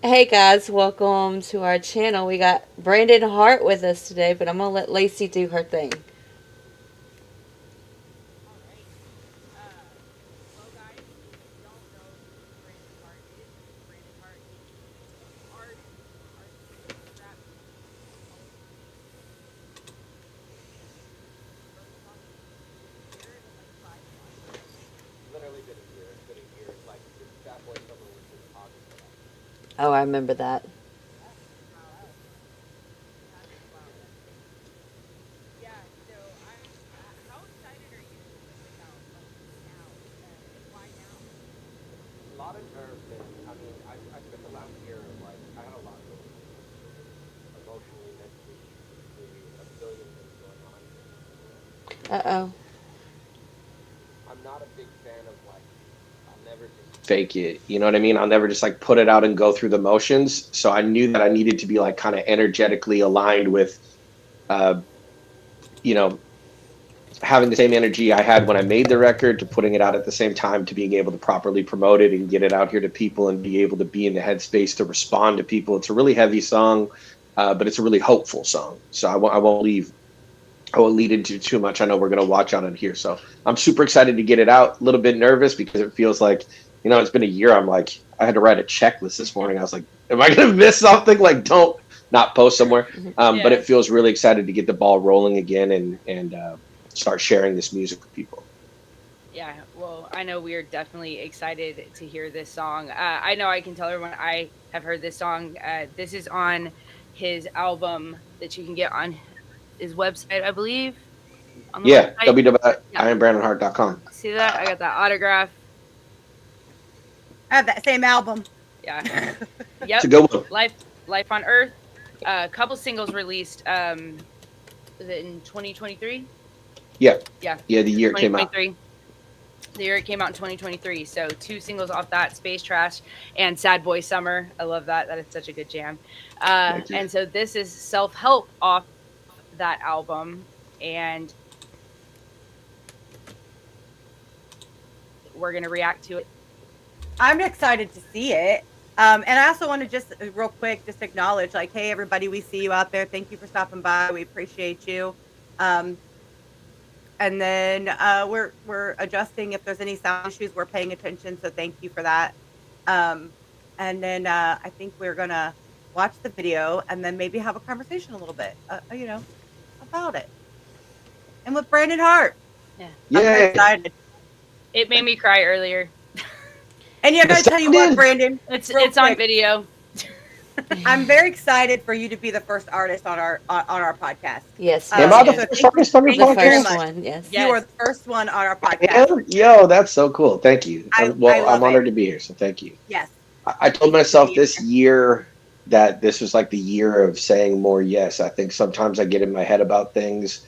Hey guys, welcome to our channel. We got Brandon Hart with us today, but I'm gonna let Lacey do her thing. All right. Well, guys, if you don't know who Brandon Hart is Brandon Hart is a artist, rap poet, and his first song did a year in like 5 months. Literally been a year. It's been a year. Like since Bad Boy Summer, which was August of last year. Oh, I remember that. Yeah. Wow. It has been a while. Yeah. So, how excited are you about like now? And why now? A lot of nerves, man. I mean, I spent the last year like I had a lot going on, emotionally, mentally, physically, a billion things going on, Uh and oh. I'm not a big fan of like I'll never just fake it. You know what I mean? I'll never just like put it out and go through the motions. So I knew that I needed to be like kind of energetically aligned with, uh, you know, having the same energy I had when I made the record to putting it out at the same time to being able to properly promote it and get it out here to people and be able to be in the headspace to respond to people. It's a really heavy song, but it's a really hopeful song. So I won't leave. I won't lead into too much. I know we're gonna watch on it here, so I'm super excited to get it out. A little bit nervous because it feels like it's been a year. I'm like I had to write a checklist this morning. I was like, am I gonna miss something? Like don't not post somewhere. But Yeah. it feels really excited to get the ball rolling again and start sharing this music with people. Yeah, well, I know we are definitely excited to hear this song. I know I can tell everyone I have heard this song. This is on his album that you can get on his website, I believe, on the Yeah, website. Yeah, www.iambrandonhart.com. see that? I got that autograph. I have that same album. Yeah, It's a yep. good one. Life on Earth. A couple singles released. Was it in 2023? Yeah, Yeah, yeah. The year it came out. 2023. The year it came out in 2023. So two singles off that: Space Trash and Sad Boy Summer. I love that. That is such a good jam. Thank you. And so this is Self Help off that album. And we're going to react to it. I'm excited to see it. And I also want to just real quick just acknowledge, like, hey everybody, we see you out there. Thank you for stopping by. We appreciate you. Um, and then we're adjusting if there's any sound issues. We're paying attention, so thank you for that. Um, and then I think we're gonna watch the video and then maybe have a conversation a little bit, about it. And with Brandon Hart, Yeah. I'm very Yay! excited. It made me cry earlier. And yeah, I The gotta tell you sound what, did. Brandon, real It's on quick. video. I'm very excited for you to be the first artist on our podcast. Yes, Am yes, I the yes. So first artist on your The thank you very first podcast? much. one, yes. You are Yes. the first one on our I podcast. am? Yo, that's so cool. Thank you. I Well, I'm love it. honored to be here, so thank you. Yes, I told thank you for myself being this here. year that this was like the year of saying more yes. I think sometimes I get in my head about things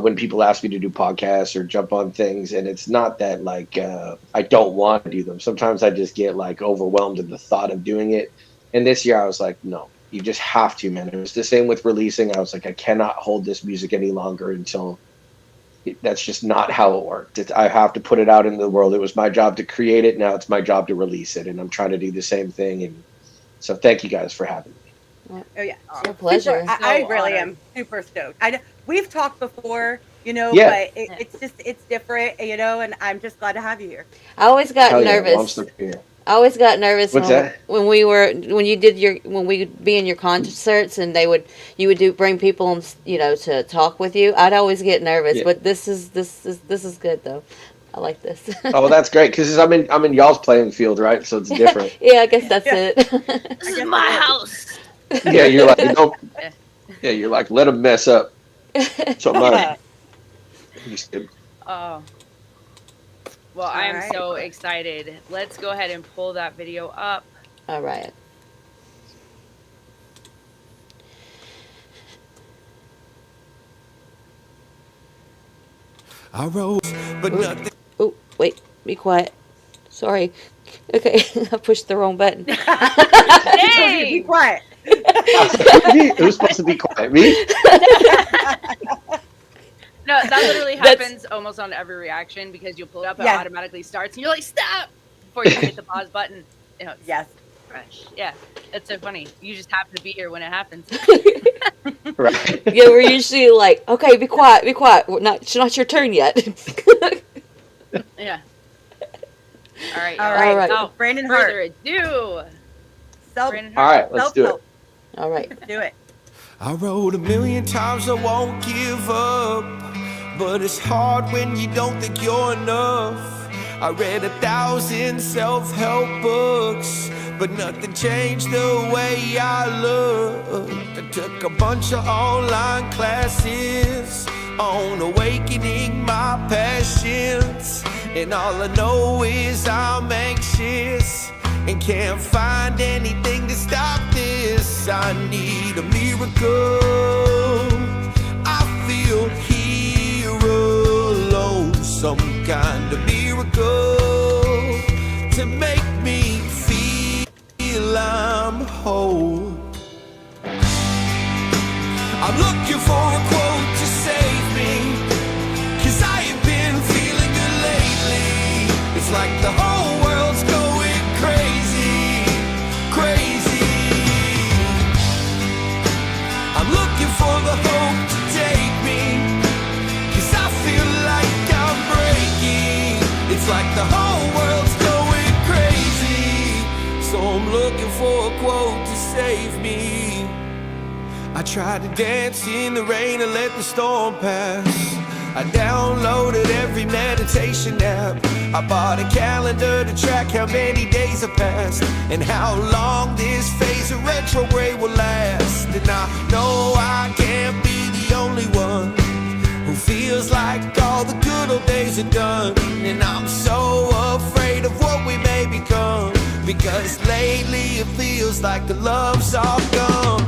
when people ask me to do podcasts or jump on things, and it's not that like I don't want to do them. Sometimes I just get like overwhelmed in the thought of doing it. And this year I was like, no, you just have to, man. It was the same with releasing. I was like, I cannot hold this music any longer until that's just not how it worked. I have to put it out into the world. It was my job to create it. Now it's my job to release it, and I'm trying to do the same thing. And so, thank you guys for having me. Well, Oh yeah, it's Oh, a super. pleasure. I so really honored. am super stoked. We've talked before, Yeah, but Yeah. it's different, and I'm just glad to have you here. I always got hell yeah. Well, I'm nervous. stuck here. I always got nervous What's that? when you did your when we would be in your concerts and you would do bring people on, to talk with you. I'd always get nervous, Yeah. but this is good though. I like this. Oh, that's great because I'm in y'all's playing field, right? So it's different. Yeah, I guess that's Yeah, it. This I is guess it my is. house. Yeah, you're like don't. Yeah. Yeah, you're like let them mess up. So I'm not. I'm just kidding. Oh, well, I All am right. so excited. Let's go ahead and pull that video up. All right. I rose, but Oh, nothing. oh, wait, be quiet. Sorry. Okay, I pushed the wrong button. She told you to be Dang! quiet. Who's supposed to be quiet? Me? No, that literally happens almost on every reaction because you'll pull it up, it automatically starts, and you're like, stop! Before you hit the pause button. You know, Yes. fresh. Yeah, that's so funny. You just happen to be here when it happens. Right. Yeah, we're usually like, okay, be quiet, be quiet. It's not your turn yet. Yeah. All right. All right. Without Brandon Hart. further ado. All right, let's do it. All right. Let's do it. I wrote 1,000,000 times I won't give up, but it's hard when you don't think you're enough. I read 1,000 self-help books, but nothing changed the way I look. I took a bunch of online classes on awakening my passions, and all I know is I'm anxious and can't find anything to stop this. I need a miracle. I feel here alone, some kind of miracle to make me feel I'm whole. I'm looking for a quote to save me, 'cause I ain't been feeling good lately. It's like the whole world's going crazy, crazy. I'm looking for the hope to take me, 'cause I feel like I'm breaking. It's like the whole world's going crazy. So I'm looking for a quote to save me. I tried to dance in the rain and let the storm pass. I downloaded every meditation app. I bought a calendar to track how many days have passed and how long this phase of retrograde will last. And I know I can't be the only one who feels like all the good old days are done. And I'm so afraid of what we may become, because lately it feels like the love's all gone.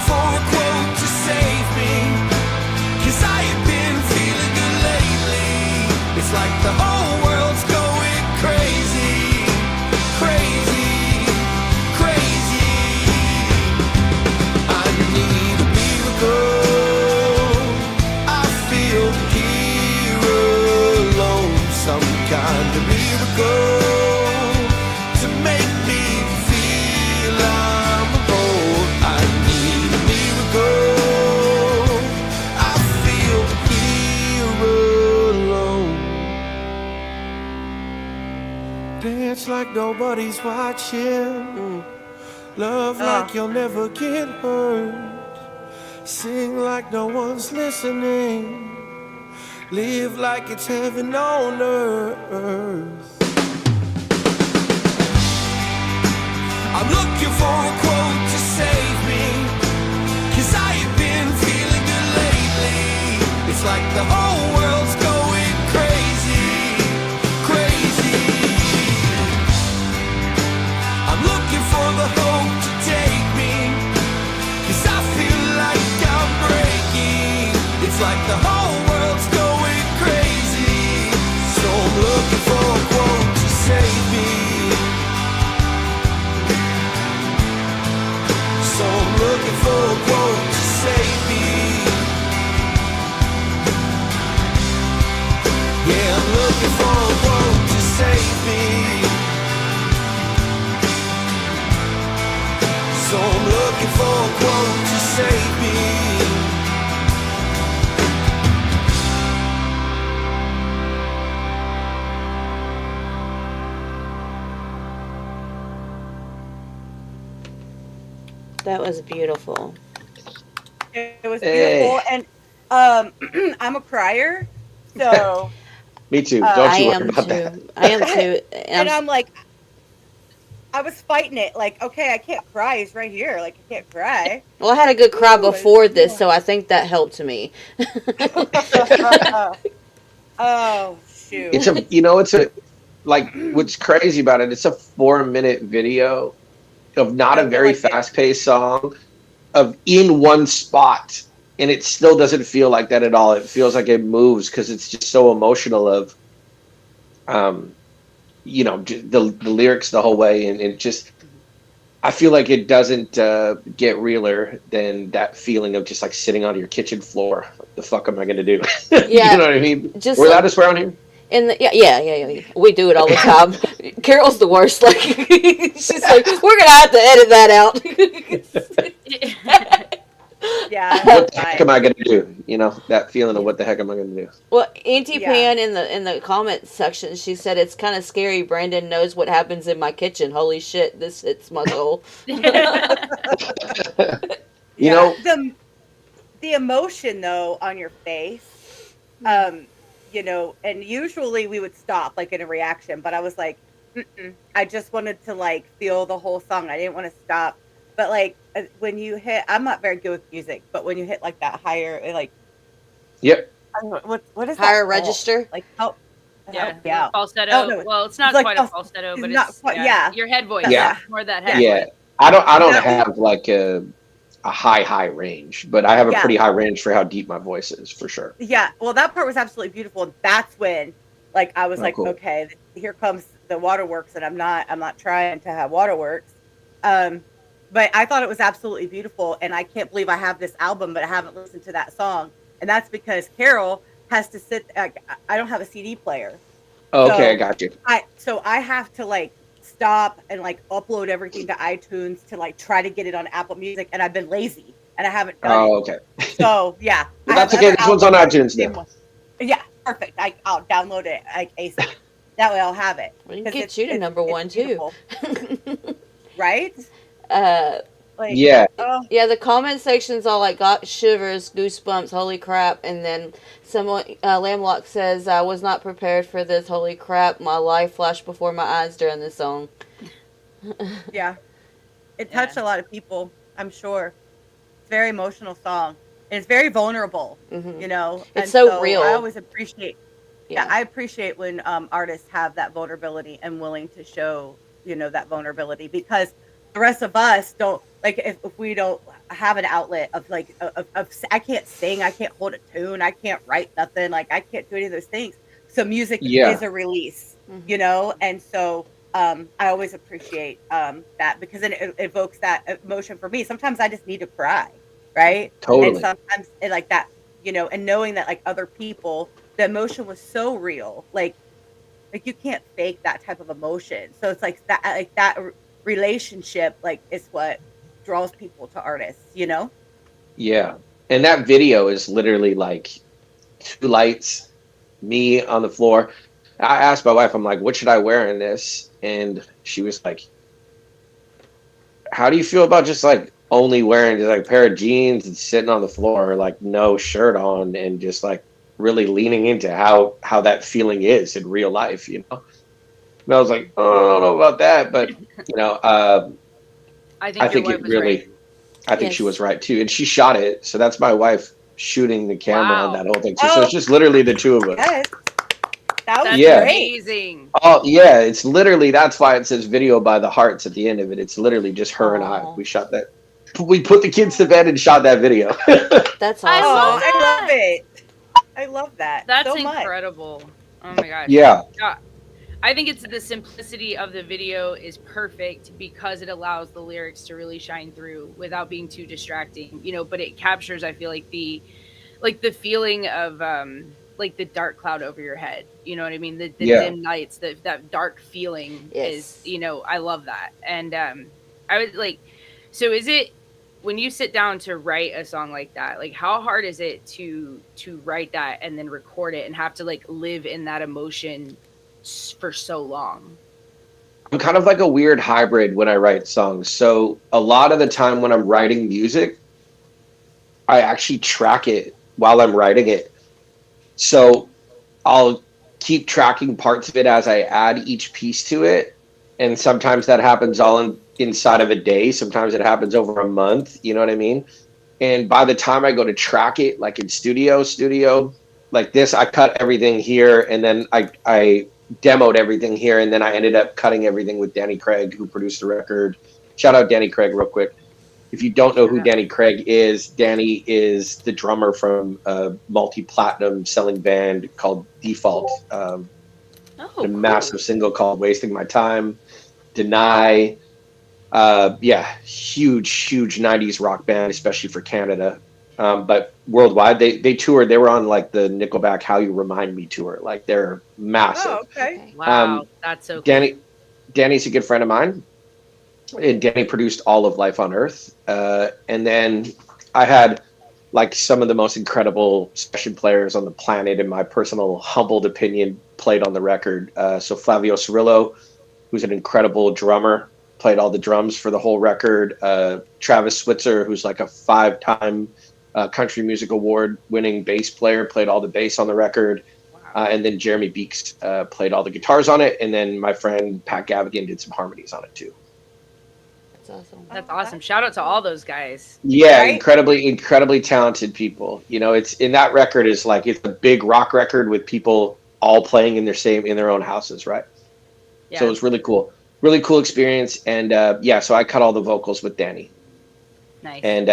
For a quote to save me, 'cause I ain't been feeling good lately. It's like the whole world's going crazy, crazy, crazy. I need a miracle. I feel here alone, some kind of miracle to make me feel I'm whole. I need a miracle. I feel here alone. Dance like nobody's watching. Love like you'll never get hurt. Sing like no one's listening. Live like it's heaven on earth. I'm looking for a quote to save me, 'cause I ain't been feeling good lately. It's like the whole world's going crazy, crazy. I'm looking for the hope to take me, 'cause I feel like I'm breaking. It's like the whole world's going crazy. So I'm looking for a quote to save me. So I'm looking for a quote to save me. Yeah, I'm looking for a quote to save me. So I'm looking for a quote to save me. That was beautiful. It was beautiful, and I'm a crier, so Me too. Don't you worry about that. I am too. and I'm like, I was fighting it. Like, okay, I can't cry. He's right here. Like, I can't cry. Well, I had a good cry before this, so I think that helped me. Oh shoot! It's like what's crazy about it. It's a 4-minute video of not a very fast-paced song, of in one spot and it still doesn't feel like that at all. It feels like it moves because it's just so emotional of, the lyrics the whole way, and it just, I feel like it doesn't get realer than that feeling of just like sitting on your kitchen floor. What the fuck am I gonna do? Yeah, You know what I mean? just We're allowed like to swear on here? yeah. We do it all the time. Carol's the worst. Like she's like, we're gonna have to edit that out. Yeah, What that's the heck fine. am I gonna do? You know, that feeling of what the heck am I gonna do? Well, Auntie Yeah. Pan in the comment section, she said it's kind of scary. Brandon knows what happens in my kitchen. Holy shit, this hits my soul. You Yeah. know, The emotion though on your face, and usually we would stop like in a reaction, but I was like, mm-mm. I just wanted to like feel the whole song. I didn't want to stop. But like when you hit, I'm not very good with music, but when you hit like that higher, like yep. I don't know, what is Higher that called? Register. Like help Yeah, me out. falsetto. Oh no, Well, it's not like quite a falsetto, but not it's quite. Yeah, your head voice. Yeah. More that head Yeah. voice. I don't That was- have like a high range, but I have a Yeah. pretty high range for how deep my voice is, for sure. Yeah, well, that part was absolutely beautiful. And that's when, like, I was Oh, like, cool. okay, here comes the waterworks, and I'm not trying to have waterworks. But I thought it was absolutely beautiful, and I can't believe I have this album, but I haven't listened to that song, and that's because Carol has to sit. I don't have a CD player, Okay, So- I got you. so I have to like stop and like upload everything to iTunes to like try to get it on Apple Music, and I've been lazy and I haven't done Oh, it. okay. So yeah, Well, I have that's okay. other This one's on albums. iTunes now. Yeah, perfect. I'll download it like ASAP. That way I'll have it. We can 'Cause get you to number one too. beautiful, right? Like, Yeah. oh, Yeah, the comment section's all like got shivers, goosebumps, holy crap, and then someone Lamlock says I was not prepared for this, holy crap, my life flashed before my eyes during this song. yeah. It touched a lot of people, I'm sure. It's a very emotional song. And it's very vulnerable, Mhm. you know. It's And so real. I always appreciate Yeah. I appreciate when artists have that vulnerability and willing to show, that vulnerability, because the rest of us don't, like, if we don't have an outlet of like of I can't sing, I can't hold a tune, I can't write nothing, like I can't do any of those things. So music Yeah. is a release, Mhm. and so I always appreciate that, because then it evokes that emotion for me. Sometimes I just need to cry, right? Totally. And sometimes it like that, and knowing that like other people, the emotion was so real, like you can't fake that type of emotion. So it's like that relationship, like, is what draws people to artists. Yeah. And that video is literally like two lights, me on the floor. I asked my wife, I'm like, what should I wear in this? And she was like, how do you feel about just like only wearing just like a pair of jeans and sitting on the floor, like no shirt on, and just like really leaning into how that feeling is in real life, And I was like, oh, I don't know about that, but I I think think your it wife was really, right. I think she Yes. was right too, and she shot it. So that's my wife shooting the camera on Wow. that whole thing too. So it's just literally the two of us. Yes, that was That's Yeah. great. amazing. Oh yeah, it's literally, that's why it says video by the Hearts at the end of it. It's literally just her and I. Aw. We shot that. We put the kids to bed and shot that video. That's I awesome. love I love that. it. I love that That's so much. incredible. Oh my gosh. Yeah. I think it's the simplicity of the video is perfect because it allows the lyrics to really shine through without being too distracting, but it captures, I feel like, the feeling of like the dark cloud over your head. You know what I mean? The Yeah. dim nights, that dark feeling Yes. is, I love that. And I would like, so is it, when you sit down to write a song like that, like how hard is it to write that and then record it and have to like live in that emotion for so long? I'm kind of like a weird hybrid when I write songs. So a lot of the time when I'm writing music, I actually track it while I'm writing it. So I'll keep tracking parts of it as I add each piece to it. And sometimes that happens all inside of a day. Sometimes it happens over a month. You know what I mean? And by the time I go to track it, like in studio, like this, I cut everything here, and then I demoed everything here, and then I ended up cutting everything with Danny Craig, who produced the record. Shout out Danny Craig real quick. if you don't know who Danny Craig is, Danny is the drummer from a multi-platinum selling band called Default. Oh, A cool. massive single called "Wasting My Time," "Deny." Yeah, huge '90s rock band, especially for Canada. But worldwide, they toured. They were on like the Nickelback "How You Remind Me" tour. Like they're massive. Oh, okay. Okay. Wow, that's so cool. Danny's a good friend of mine, and Danny produced all of Life on Earth. And then I had like some of the most incredible session players on the planet, in my personal humbled opinion, played on the record. So Flavio Cirillo, who's an incredible drummer, played all the drums for the whole record. Travis Switzer, who's like a 5-time Country Music Award winning bass player, played all the bass on the record. Wow. And then Jeremy Beeks played all the guitars on it. And then my friend Pat Gavigan did some harmonies on it too. That's awesome. That's awesome. Shout out to all those guys. Yeah, Right? incredibly talented people. You know, it's in that record is like it's a big rock record with people all playing in their own houses, right? Yeah. So it was really cool experience. And so I cut all the vocals with Danny. Nice. And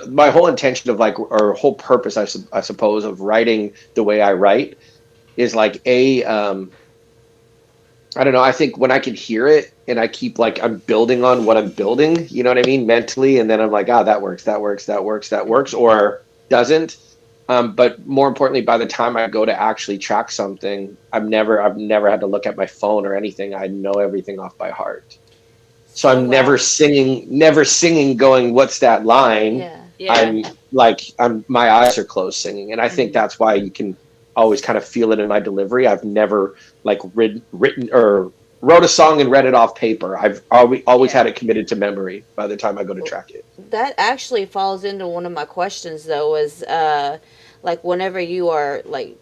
my whole intention of like, or whole purpose, I suppose, of writing the way I write is like I don't know. I think when I can hear it and I keep like, I'm building on what I'm building, you know what I mean? Mentally. And then I'm like, that works, or doesn't. But more importantly, by the time I go to actually track something, I've never had to look at my phone or anything. I know everything off by heart. So I'm never singing going, what's that line? Yeah. Yeah. My eyes are closed singing. And I think that's why you can always kind of feel it in my delivery. I've never like written or wrote a song and read it off paper. I've always had it committed to memory by the time I go to track it. That actually falls into one of my questions, though, is like whenever you are like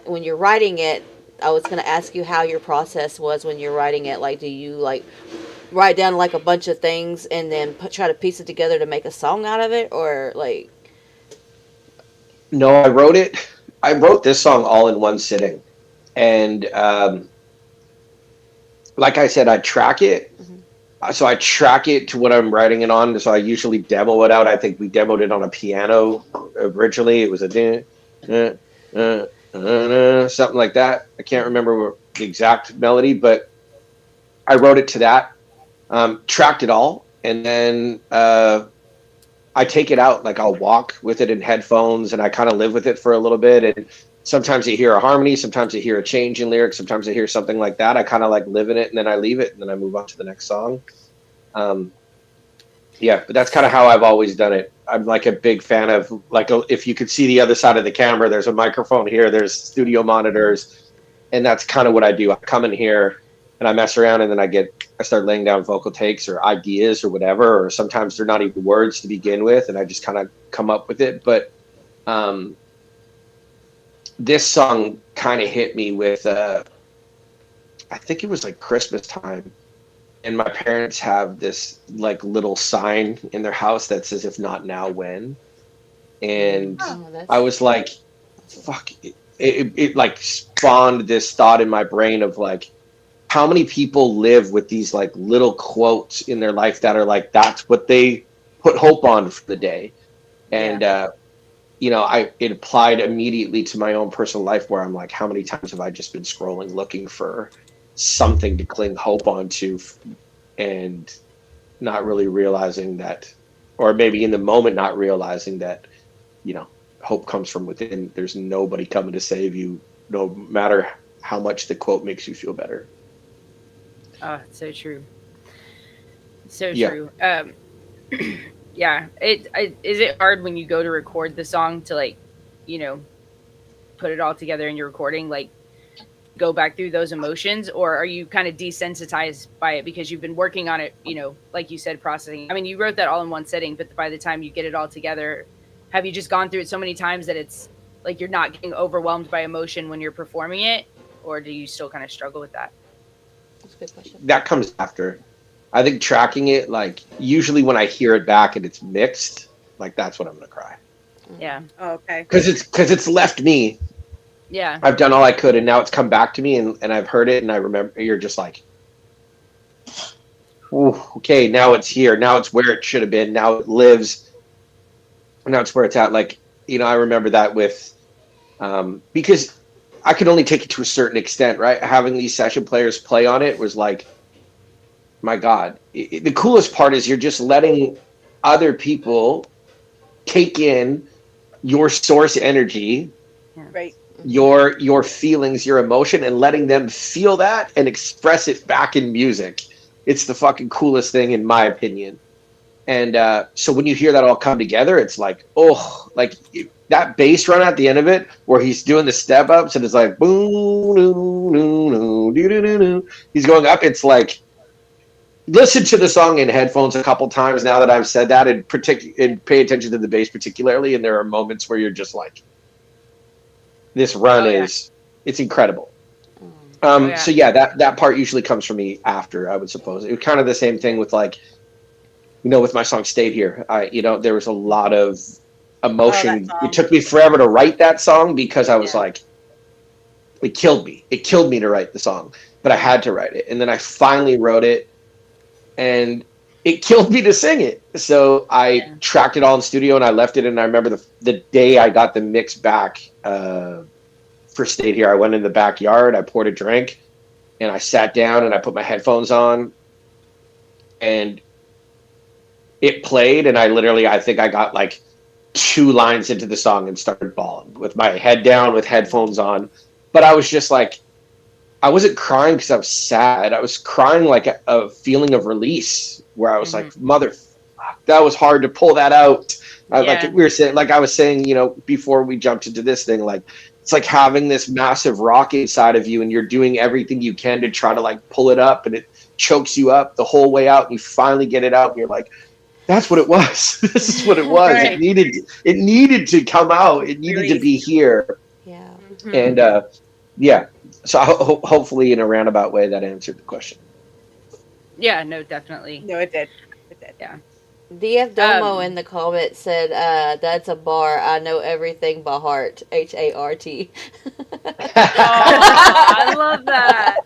when you're writing it, I was going to ask you how your process was when you're writing it. Like, do you like write down like a bunch of things and then try to piece it together to make a song out of it, or like? No, I wrote this song all in one sitting, and like I said, I track it. Mm-hmm. So I track it to what I'm writing it on. So I usually demo it out. I think we demoed it on a piano originally. It was a something like that. I can't remember the exact melody, but I wrote it to that, tracked it all, and then I take it out. Like I'll walk with it in headphones, and I kind of live with it for a little bit. And sometimes you hear a harmony, sometimes you hear a change in lyrics, sometimes I hear something like that. I kind of like live in it, and then I leave it, and then I move on to the next song. But that's kind of how I've always done it. I'm like a big fan of like, if you could see the other side of the camera, there's a microphone here, there's studio monitors, and that's kind of what I do. I come in here and I mess around, and then I start laying down vocal takes or ideas or whatever, or sometimes they're not even words to begin with, and I just kind of come up with it. But this song kind of hit me with, I think it was like Christmas time, and my parents have this like little sign in their house that says, "If not now, when?" And I was like, fuck, it like spawned this thought in my brain of like, how many people live with these like little quotes in their life that are like, that's what they put hope on for the day. And, it applied immediately to my own personal life, where I'm like, how many times have I just been scrolling, looking for something to cling hope onto, and not really realizing that, or maybe in the moment, not realizing that, hope comes from within. There's nobody coming to save you, no matter how much the quote makes you feel better. Oh, so true. So true. Yeah. Is it hard when you go to record the song to like, put it all together in your recording, like go back through those emotions, or are you kind of desensitized by it because you've been working on it, like you said, processing? I mean, you wrote that all in one sitting, but by the time you get it all together, have you just gone through it so many times that it's like you're not getting overwhelmed by emotion when you're performing it, or do you still kind of struggle with that? That's a good question. That comes after. I think tracking it, like usually when I hear it back and it's mixed, like that's when I'm gonna cry. Yeah. Oh, okay. Because it's left me. Yeah. I've done all I could, and now it's come back to me, and I've heard it, and I remember. You're just like, ooh, okay, now it's here. Now it's where it should have been. Now it lives. Now it's where it's at. Like, I remember that with, because I could only take it to a certain extent, right? Having these session players play on it was like, my God. The coolest part is you're just letting other people take in your source energy, Right. your feelings, your emotion, and letting them feel that and express it back in music. It's the fucking coolest thing in my opinion. And so when you hear that all come together, it's like, oh, like that bass run at the end of it, where he's doing the step ups and it's like, boom, doo, doo, doo, doo, doo, doo. He's going up. It's like, listen to the song in headphones a couple times now that I've said that, and pay attention to the bass particularly. And there are moments where you're just like, this run it's incredible. So yeah, that part usually comes from me after, I would suppose. It was kind of the same thing with like, with my song "Stayed Here." There was a lot of emotion. It took me forever to write that song because I was like, it killed me. It killed me to write the song, but I had to write it. And then I finally wrote it, and it killed me to sing it. So I tracked it all in studio and I left it. And I remember the day I got the mix back for "Stayed Here," I went in the backyard, I poured a drink, and I sat down and I put my headphones on, and it played. And I think I got like 2 lines into the song and started bawling with my head down with headphones on. But I was just like, I wasn't crying because I was sad. I was crying like a feeling of release, where I was like, mother, that was hard to pull that out. Like we were saying, like I was saying, before we jumped into this thing, like it's like having this massive rock inside of you and you're doing everything you can to try to like pull it up, and it chokes you up the whole way out, and you finally get it out and you're like, that's what it was. This is what it was. Right. It needed to come out. It needed to be here. Yeah. And so hopefully in a roundabout way that answered the question. Yeah, no, definitely. No, it did. Yeah. DF Domo in the comment said, that's a bar. I know everything by heart. HART. I love that.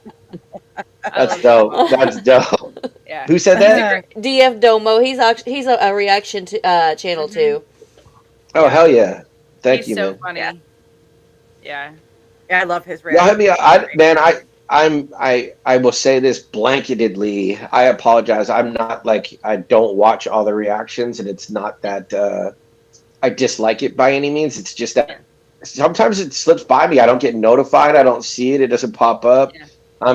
That's dope. That's dope. Yeah. Who said that? DF Domo. He's a reaction to, channel too. Oh, hell yeah. Thank you, so man. Funny. Yeah. Yeah, I love his reaction. I will say this blanketedly. I apologize. I'm not like, I don't watch all the reactions, and it's not that I dislike it by any means. It's just that sometimes it slips by me. I don't get notified. I don't see it. It doesn't pop up. Yeah.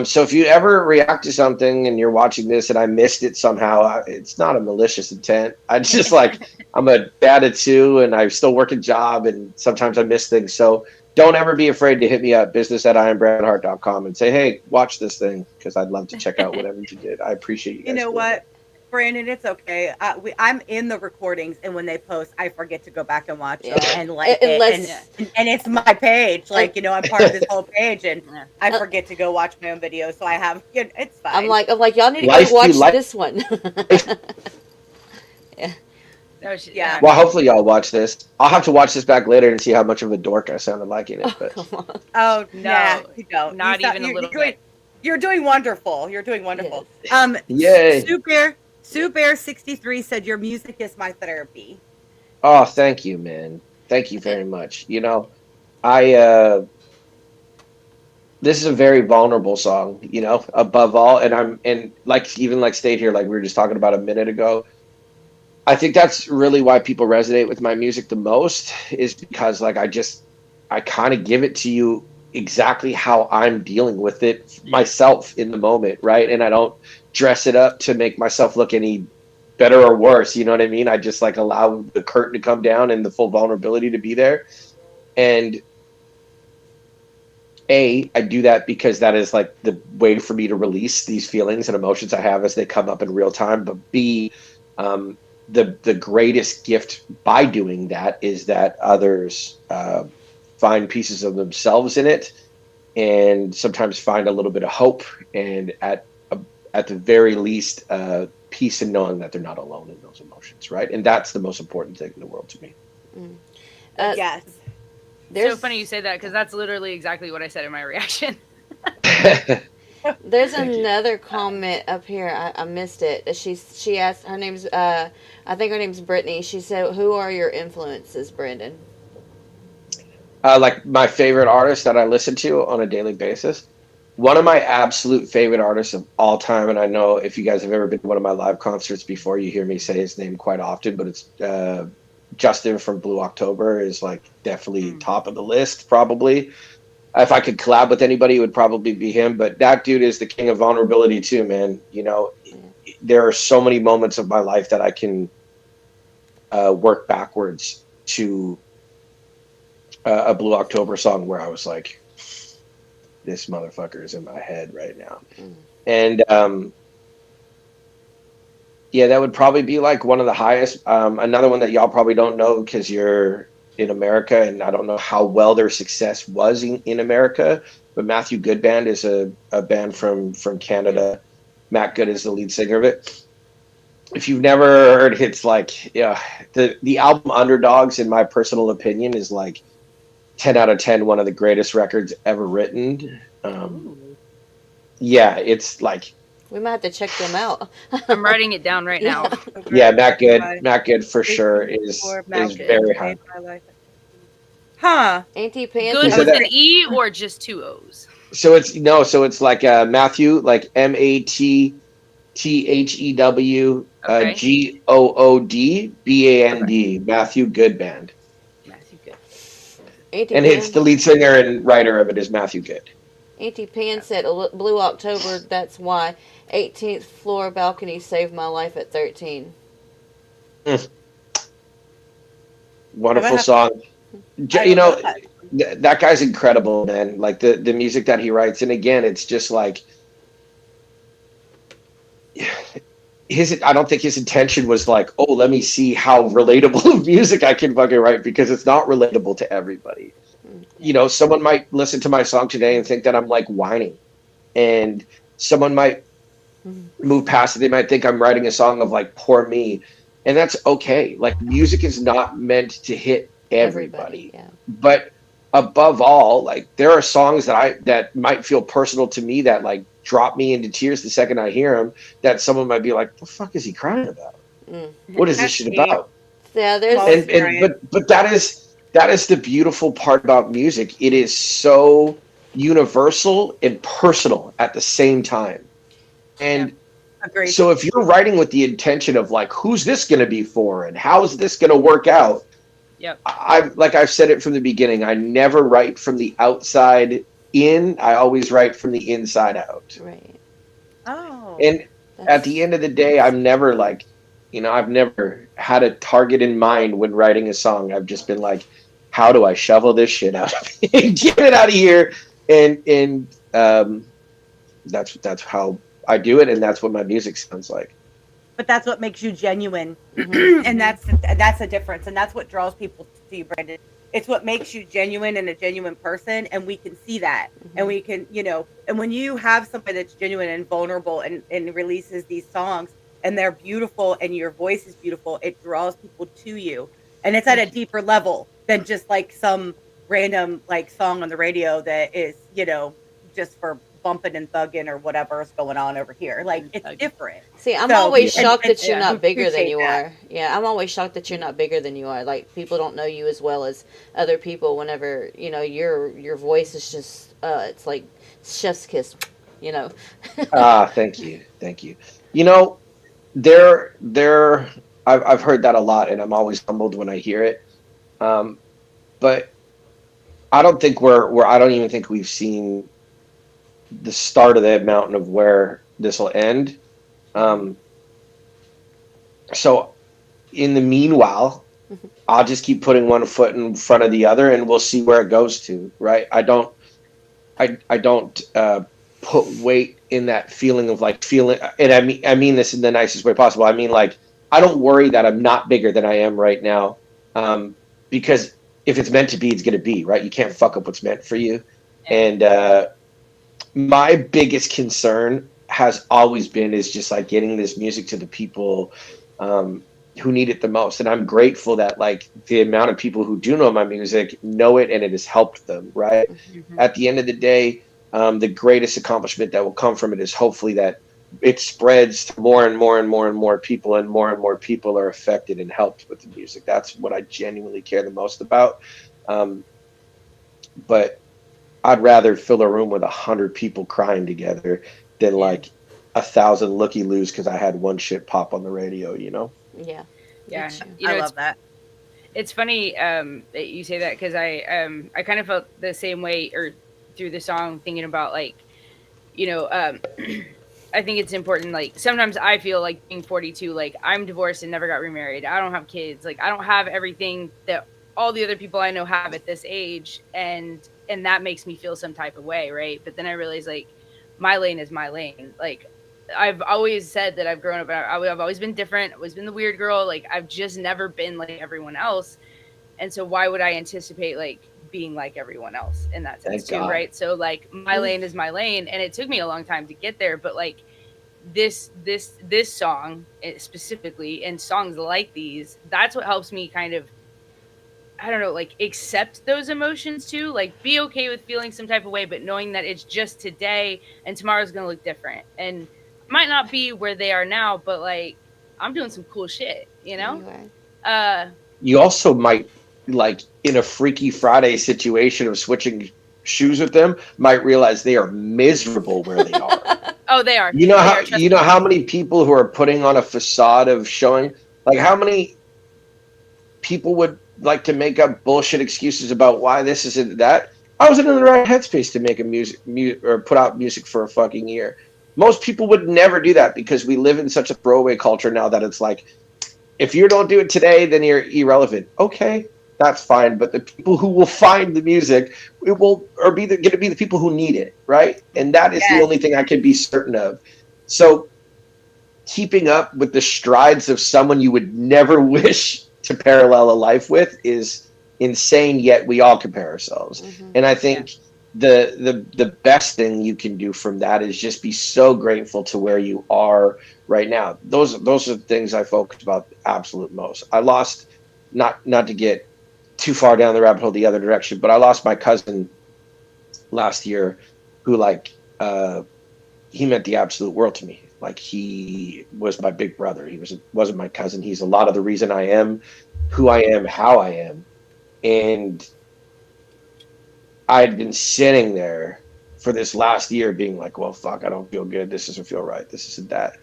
So if you ever react to something and you're watching this and I missed it somehow, it's not a malicious intent. I just like, I'm a dad of 2 and I still work a job, and sometimes I miss things. So don't ever be afraid to hit me up, business@iambrandonhart.com, and say, hey, watch this thing, because I'd love to check out whatever you did. I appreciate you guys. You know what, Brandon, it's okay. I'm in the recordings, and when they post, I forget to go back and watch it and like and it's my page. Like, I'm part of this whole page, and I forget to go watch my own videos. So I have, it's fine. I'm like, y'all need to go watch this one. Yeah. Well, hopefully y'all watch this. I'll have to watch this back later and see how much of a dork I sounded like in it. But oh no, you don't. Not even a little bit. You're doing wonderful. You're doing wonderful. Yay. Sue Bear 63 said your music is my therapy. Oh, thank you, man. Thank you very much. This is a very vulnerable song, above all. And like, even like "Stayed Here," like we were just talking about a minute ago. I think that's really why people resonate with my music the most, is because like I kind of give it to you exactly how I'm dealing with it myself in the moment, right? And I don't dress it up to make myself look any better or worse, you know what I mean? I just like allow the curtain to come down and the full vulnerability to be there. And I do that because that is like the way for me to release these feelings and emotions I have as they come up in real time. But B, the greatest gift by doing that is that others find pieces of themselves in it, and sometimes find a little bit of hope, and at the very least peace in knowing that they're not alone in those emotions, right? And that's the most important thing in the world to me. Yes. It's so funny you say that, because that's literally exactly what I said in my reaction. There's Thank you. another comment up here. I missed it. She asked, her name's I think her name's Brittany. She said, "Who are your influences, Brandon?" Like my favorite artist that I listen to on a daily basis. One of my absolute favorite artists of all time, and I know if you guys have ever been to one of my live concerts before, you hear me say his name quite often, but it's Justin from Blue October is like definitely top of the list, probably. If I could collab with anybody, it would probably be him. But that dude is the king of vulnerability too, man. You know, there are so many moments of my life that I can work backwards to a Blue October song where I was like, this motherfucker is in my head right now. And yeah, that would probably be like one of the highest. Another one that y'all probably don't know because you're in America, and I don't know how well their success was in America. But Matthew Good Band is a band from Canada. Matt Good is the lead singer of it. If you've never heard, it's like, yeah, the album Underdogs, in my personal opinion, is like 10 out of 10, one of the greatest records ever written. Yeah, it's like, We might have to check them out. I'm writing it down right now. yeah, Matt Good for sure is very high. Huh. Ain't he pants? Good said with that- an E or just two O's? So it's like Matthew, like MATTHEW Okay. GOODBAND, Matthew Good Band. Matthew Good. Ain't he And it's pants? the lead singer and writer of it is Matthew Good. Auntie Pan said, "Blue October. That's why 18th floor balcony saved my life at 13." Wonderful song. You know, that guy's incredible, man. Like the music that he writes, and again, it's just like I don't think his intention was like, oh, let me see how relatable music I can fucking write, because it's not relatable to everybody. You know, someone might listen to my song today and think that I'm like whining, and someone might move past it. They might think I'm writing a song of like poor me, and that's okay. Like music is not meant to hit everybody. Yeah. But above all, like there are songs that might feel personal to me that like drop me into tears the second I hear them, that someone might be like, the fuck is he crying about? What is this shit about? Yeah, there's But that is the beautiful part about music. It is so universal and personal at the same time. And Agreed. so if you're writing with the intention of like, who's this going to be for and how is this going to work out? Yep. I've said it from the beginning. I never write from the outside in. I always write from the inside out. right. Oh. And at the end of the day, I'm never like, you know, I've never had a target in mind when writing a song. I've just been like, how do I shovel this shit out of here? Get it out of here. And that's how I do it, and that's what my music sounds like. But that's what makes you genuine. And that's the difference. And that's what draws people to you, Brandon. It's what makes you genuine and a genuine person. And we can see that. And we can, you know, and when you have somebody that's genuine and vulnerable and releases these songs and they're beautiful and your voice is beautiful, it draws people to you. And it's at a deeper level than just like some random like song on the radio that is, you know, just for bumping and thugging or whatever is going on over here. Like it's different. See, I'm always shocked that you're yeah, not bigger than appreciate you that. are. Yeah, I'm always shocked that you're not bigger than you are. Like people don't know you as well as other people. Whenever you know your voice is just it's like chef's kiss. You know. Thank you. You know, I've heard that a lot, and I'm always humbled when I hear it. But I don't think I don't even think we've seen the start of that mountain of where this will end. So in the meanwhile, I'll just keep putting one foot in front of the other, and we'll see where it goes to. Right? I don't put weight in that feeling of like feeling, and I mean this in the nicest way possible. I mean, like, I don't worry that I'm not bigger than I am right now, because if it's meant to be, it's going to be, right? You can't fuck up what's meant for you. And my biggest concern has always been is just like getting this music to the people who need it the most. And I'm grateful that like the amount of people who do know my music know it, and it has helped them, right? At the end of the day, The greatest accomplishment that will come from it is hopefully that it spreads to more and more and more and more people, and more people are affected and helped with the music. That's what I genuinely care the most about. Um, but I'd rather fill a room with 100 people crying together than Yeah. like 1,000 looky loos because I had one shit pop on the radio, you know? Yeah. Yeah, Get you. you I know, love that. it's funny that you say that, because I kind of felt the same way, or through the song, thinking about like, you know, I think it's important. Like sometimes I feel like being 42, like I'm divorced and never got remarried. I don't have kids. Like I don't have everything that all the other people I know have at this age, and that makes me feel some type of way, right? But then I realize like my lane is my lane. Like I've always said that I've grown up. I've always been different. I've always been the weird girl. Like I've just never been like everyone else. And so why would I anticipate like being like everyone else in that sense Thank too, God. right? So like my lane is my lane, and it took me a long time to get there, but like this song specifically, and songs like these, that's what helps me kind of, I don't know, like accept those emotions too, like be okay with feeling some type of way, but knowing that it's just today and tomorrow's gonna look different, and might not be where they are now, but like I'm doing some cool shit, you know. Anyway. uh You also might, like, in a Freaky Friday situation of switching shoes with them, might realize they are miserable where they are. oh, they are, You know they how are, trust me. many people who are putting on a facade of showing, like how many people would like to make up bullshit excuses about why this isn't that. I wasn't in the right headspace to make a or put out music for a fucking year. Most people would never do that because we live in such a throwaway culture now that it's like, if you don't do it today, then you're irrelevant. Okay, that's fine. But the people who will find the music, it will, or be going to be the people who need it, right? And that is the Yes. only thing I can be certain of. So keeping up with the strides of someone you would never wish to parallel a life with is insane, yet we all compare ourselves. Mm-hmm. And I think the best thing you can do from that is just be so grateful to where you are right now. Those are the things I focus about the absolute most. I lost, not to get too far down the rabbit hole the other direction, but I lost my cousin last year who he meant the absolute world to me. Like he was my big brother. He wasn't my cousin. He's a lot of the reason I am who I am, how I am. And I'd been sitting there for this last year being like, well, fuck, I don't feel good. This doesn't feel right. This isn't that.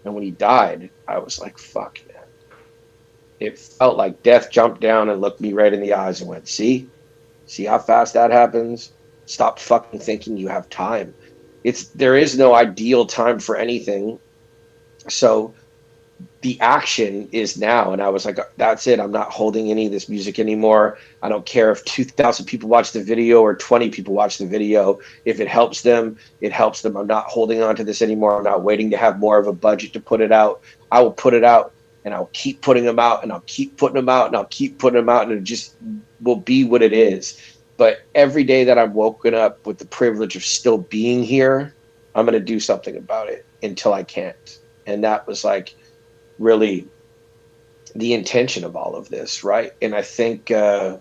And when he died, I was like, fuck, man. It felt like death jumped down and looked me right in the eyes and went, see how fast that happens? Stop fucking thinking you have time. There is no ideal time for anything. So the action is now. And I was like, that's it. I'm not holding any of this music anymore. I don't care if 2,000 people watch the video or 20 people watch the video. If it helps them, it helps them. I'm not holding on to this anymore. I'm not waiting to have more of a budget to put it out. I will put it out, and I'll keep putting them out, and I'll keep putting them out, and I'll keep putting them out, and it just will be what it is. But every day that I'm woken up with the privilege of still being here, I'm going to do something about it until I can't. And that was like really the intention of all of this, right? And I think if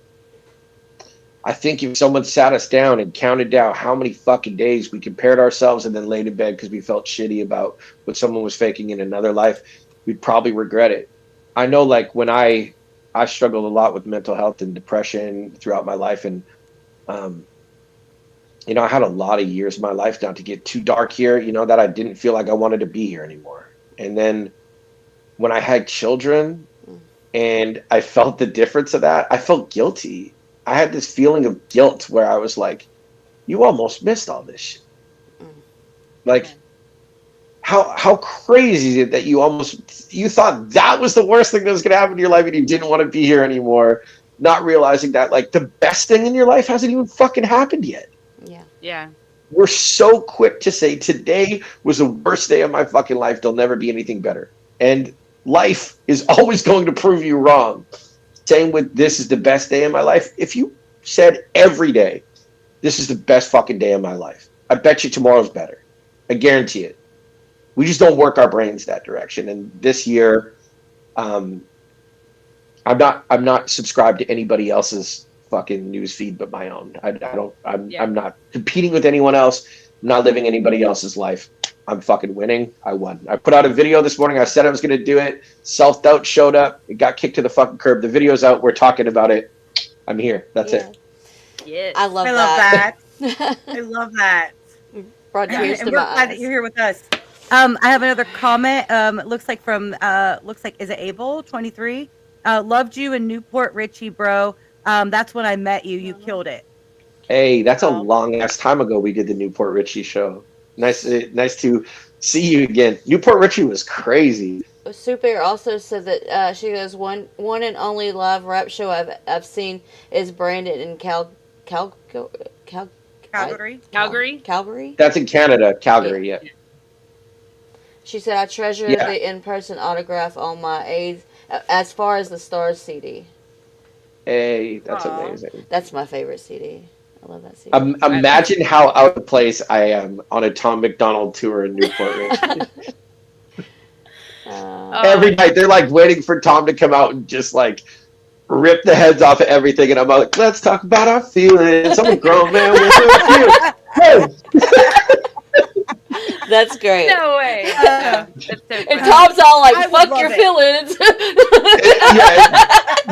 someone sat us down and counted down how many fucking days we compared ourselves and then laid in bed because we felt shitty about what someone was faking in another life, we'd probably regret it. I know, like when I struggled a lot with mental health and depression throughout my life, and I had a lot of years of my life, not to get too dark here, that I didn't feel like I wanted to be here anymore. And then when I had children and I felt the difference of that, I felt guilty. I had this feeling of guilt where I was like, you almost missed all this shit. Like, how crazy is it that you thought that was the worst thing that was going to happen to your life and you didn't want to be here anymore, not realizing that, like, the best thing in your life hasn't even fucking happened yet. Yeah. We're so quick to say today was the worst day of my fucking life. There'll never be anything better. And life is always going to prove you wrong. Same with this is the best day of my life. If you said every day, this is the best fucking day of my life, I bet you tomorrow's better. I guarantee it. We just don't work our brains that direction. And this year, I'm not subscribed to anybody else's fucking news feed but my own. I don't. Yeah. I'm not competing with anyone else. I'm not living anybody else's life. I'm fucking winning. I won. I put out a video this morning. I said I was going to do it. Self-doubt showed up. It got kicked to the fucking curb. The video's out. We're talking about it. I'm here. That's it. Yes. I love I love that. I love that. Brought tears And to we're my glad that eyes. you're here with us. I have another comment. It looks like is it Abel 23? Loved you in Newport Richie, bro. That's when I met you. You killed it. Hey, that's a Oh. long ass time ago we did the Newport Richie show. Nice to see you again. Newport Richie was crazy. Super also said that she goes one and only live rap show I've seen is Brandon in Calgary. Calgary. That's in Canada, Calgary. Yeah. She said I treasure Yeah. the in-person autograph on my AIDS as far as the Stars CD. Hey, that's Aw. amazing. That's my favorite CD. I love that CD. Imagine how out of place I am on a Tom McDonald tour in Newport Richie. Every night they're like waiting for Tom to come out and just like rip the heads off of everything, and I'm like, let's talk about our feelings. I'm a grown man with a feelings. That's great. No way. That's so And funny. Tom's all like, I would "Fuck love your it. feelings."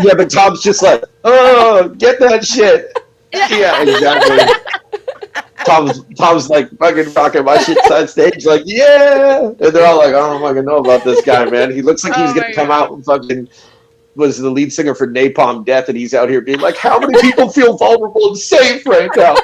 Yeah, but Tom's just like, oh, get that shit. Yeah, exactly. Tom's like fucking rocking my shit side stage, like, yeah. And they're all like, I don't fucking know about this guy, man. He looks like he's Oh gonna my come God. out and fucking was the lead singer for Napalm Death, and he's out here being like, how many people feel vulnerable and safe right now?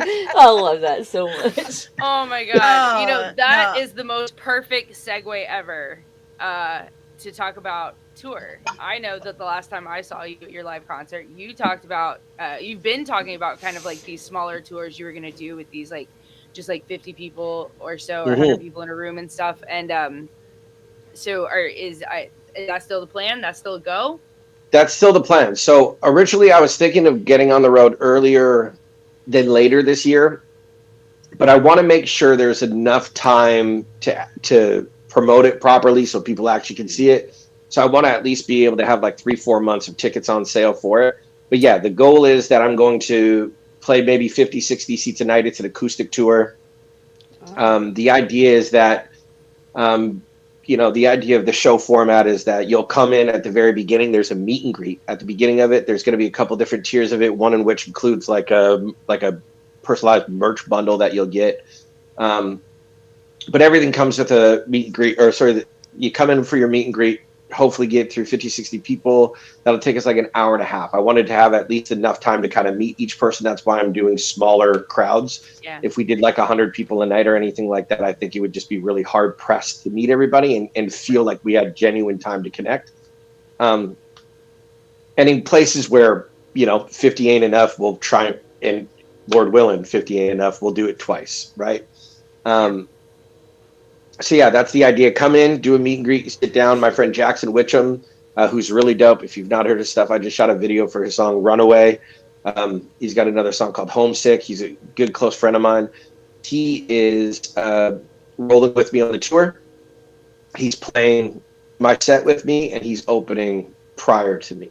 I love that so much. Oh my god! You know Oh, that no. is the most perfect segue ever to talk about tour. I know that the last time I saw you at your live concert, you talked about you've been talking about kind of like these smaller tours you were gonna do with these like just like 50 people or so or 100 people in a room and stuff. And so is that still the plan? That's still a go? That's still the plan. So originally I was thinking of getting on the road earlier than later this year, but I want to make sure there's enough time to promote it properly so people actually can see it. So I want to at least be able to have like 3-4 months of tickets on sale for it. But yeah, the goal is that I'm going to play maybe 50, 60 seats a night. It's an acoustic tour. The idea is that, the idea of the show format is that you'll come in at the very beginning. There's a meet and greet at the beginning of it. There's going to be a couple different tiers of it. One in which includes like a personalized merch bundle that you'll get. But everything comes with a meet and greet, you come in for your meet and greet, hopefully get through 50, 60 people. That'll take us like an hour and a half. I wanted to have at least enough time to kind of meet each person. That's why I'm doing smaller crowds. Yeah. If we did like 100 people a night or anything like that, I think it would just be really hard pressed to meet everybody and feel like we had genuine time to connect. And in places where, 50 ain't enough, we'll try, and Lord willing, 50 ain't enough, we'll do it twice, right? So yeah, that's the idea. Come in, do a meet and greet, sit down. My friend Jackson Witcham, who's really dope. If you've not heard his stuff, I just shot a video for his song Runaway. He's got another song called Homesick. He's a good close friend of mine. He is rolling with me on the tour. He's playing my set with me, and he's opening prior to me.